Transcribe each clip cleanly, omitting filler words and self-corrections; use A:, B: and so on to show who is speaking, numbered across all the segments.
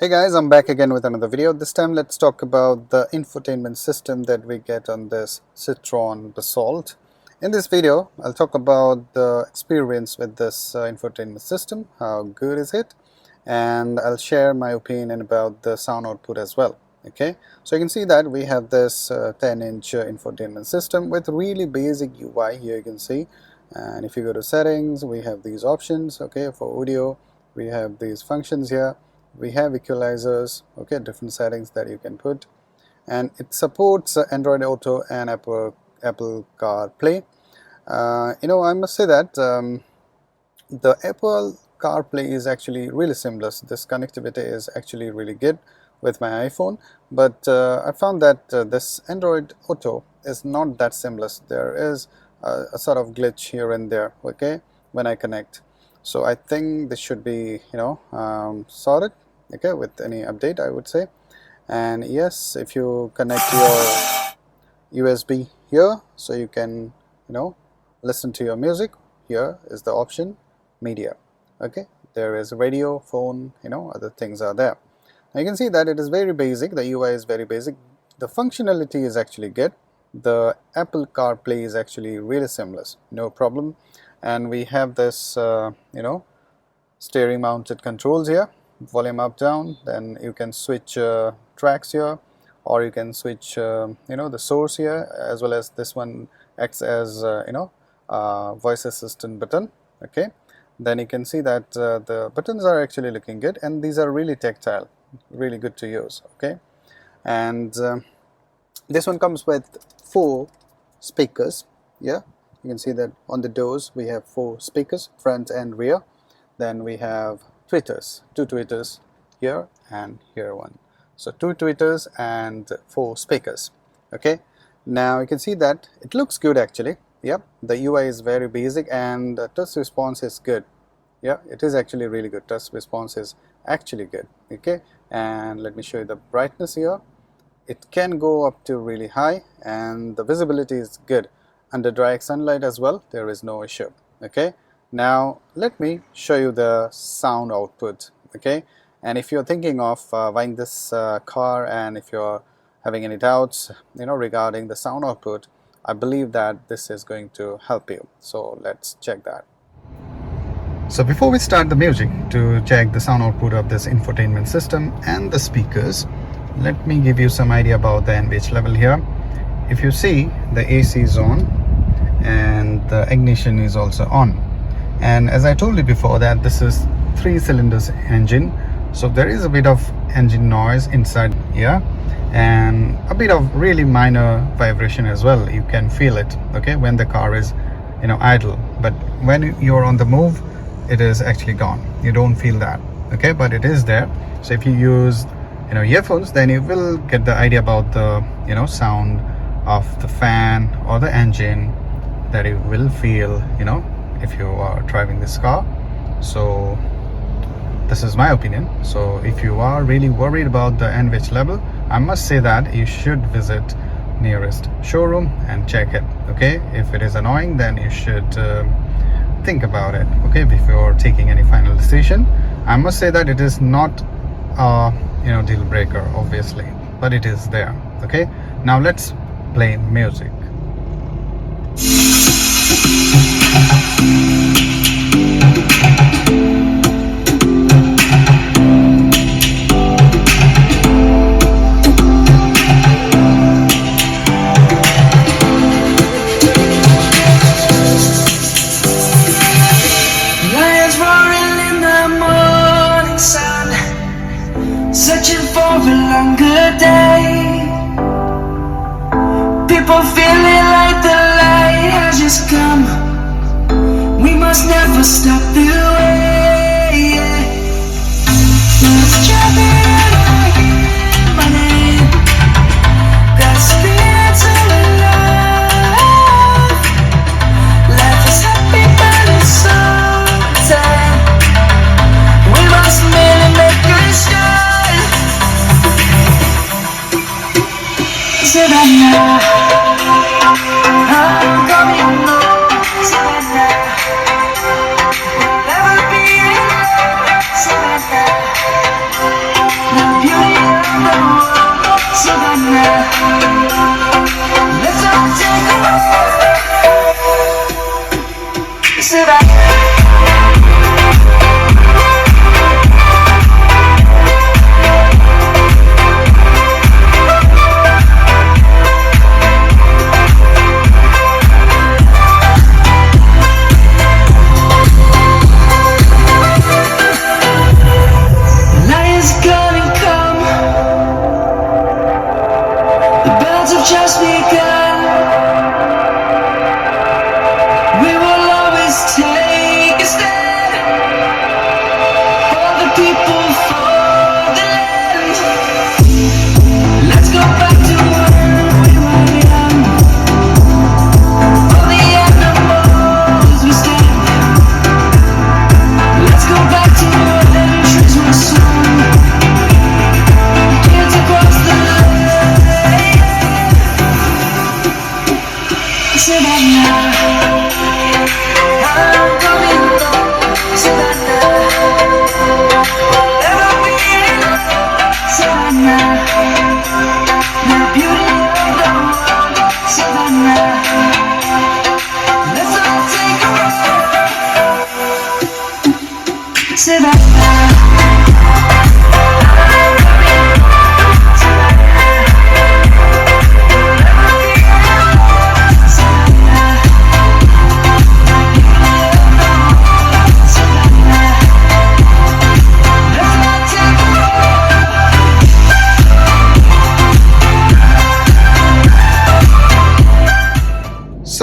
A: Hey guys, I'm back again with another video. This time let's talk about the infotainment system that we get on this Citroen Basalt. In this video, I'll talk about the experience with this infotainment system, how good is it, and I'll share my opinion about the sound output as well. Okay, so you can see that we have this 10-inch infotainment system with really basic UI here, you can see. And if you go to settings, we have these options. Okay, for audio, we have these functions here. We have equalizers, okay, different settings that you can put, and it supports Android Auto and Apple CarPlay. I must say that the Apple CarPlay is actually really seamless. This connectivity is actually really good with my iPhone, but I found that this Android Auto is not that seamless. There is a sort of glitch here and there, okay, when I connect. So I think this should be sorted, okay, with any update, I would say. And yes, if you connect your USB here, so you can listen to your music, here is the option media. Okay, there is radio, phone, other things are there. Now you can see that it is very basic. The UI is very basic. The functionality is actually good. The Apple CarPlay is actually really seamless, no problem. And we have this steering mounted controls here, volume up down. Then you can switch tracks here, or you can switch the source here, as well as this one acts as voice assistant button. Okay, then you can see that the buttons are actually looking good, and these are really tactile, really good to use. Okay, and this one comes with 4 speakers. Yeah, you can see that on the doors we have 4 speakers, front and rear. Then we have tweeters, 2 tweeters here and here one. So 2 tweeters and 4 speakers. Okay, now you can see that it looks good actually. Yep, the UI is very basic and the touch response is good. Yeah, it is actually really good. Touch response is actually good. Okay, and let me show you the brightness here. It can go up to really high, and the visibility is good. Under direct sunlight as well, there is no issue. Okay, now let me show you the sound output. Okay, and if you're thinking of buying this car, and if you're having any doubts regarding the sound output, I believe that this is going to help you. So let's check that. So before we start the music, to check the sound output of this infotainment system and the speakers, let me give you some idea about the NVH level here. If you see, the AC is on and the ignition is also on, and as I told you before that this is 3 cylinders engine, so there is a bit of engine noise inside here and a bit of really minor vibration as well. You can feel it, okay, when the car is idle, but when you're on the move it is actually gone. You don't feel that, okay, but it is there. So if you use earphones, then you will get the idea about the sound of the fan or the engine that you will feel if you are driving this car. So this is my opinion. So if you are really worried about the NVH level, I must say that you should visit nearest showroom and check it. Okay, if it is annoying, then you should think about it, okay, before taking any final decision. I must say that it is not a deal breaker obviously, but it is there. Okay, now let's play music.
B: Lions roaring in the morning sun, searching for a longer day. People feeling like the light has just come. We must never stop the way. It's jumping and I hear my name, grasping into life. Life is happy but it's so sad. We must merely make a start. Savannah, I'm coming home. Savannah, we'll never be alone. Savannah,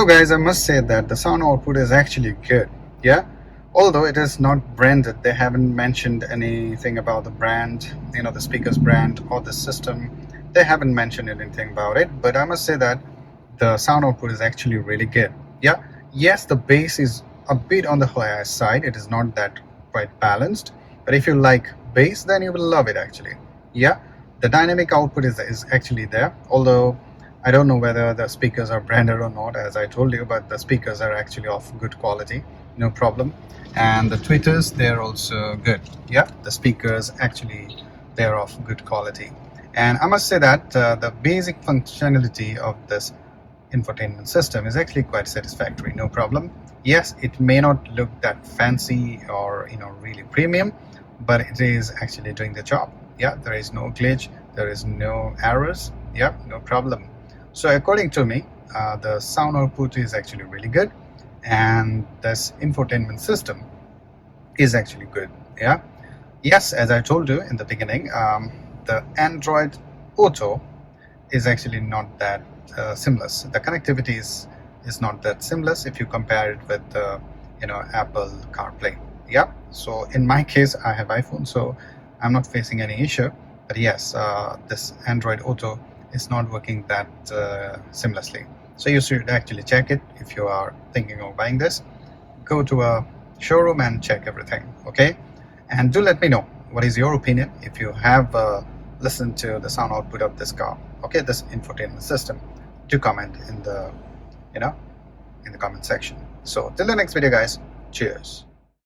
A: guys, I must say that the sound output is actually good. Yeah, although it is not branded, they haven't mentioned anything about the brand, the speaker's brand or the system. They haven't mentioned anything about it, but I must say that the sound output is actually really good. Yeah, yes, the bass is a bit on the higher side. It is not that quite balanced, but if you like bass, then you will love it actually. Yeah, the dynamic output is actually there, although I don't know whether the speakers are branded or not, as I told you, but the speakers are actually of good quality, no problem. And the tweeters, they're also good. Yeah, the speakers actually, they're of good quality. And I must say that the basic functionality of this infotainment system is actually quite satisfactory, no problem. Yes, it may not look that fancy or really premium, but it is actually doing the job. Yeah, there is no glitch, there is no errors. Yeah, no problem. So according to me, the sound output is actually really good, and this infotainment system is actually good. Yeah, yes, as I told you in the beginning, the Android Auto is actually not that seamless. The connectivity is not that seamless if you compare it with Apple CarPlay. Yeah, so in my case, I have iPhone, so I'm not facing any issue. But yes, this Android Auto is not working that seamlessly. So you should actually check it if you are thinking of buying this. Go to a showroom and check everything. Okay, and do let me know what is your opinion if you have listened to the sound output of this car. Okay, this infotainment system. Do comment in the in the comment section. So till the next video, guys. Cheers.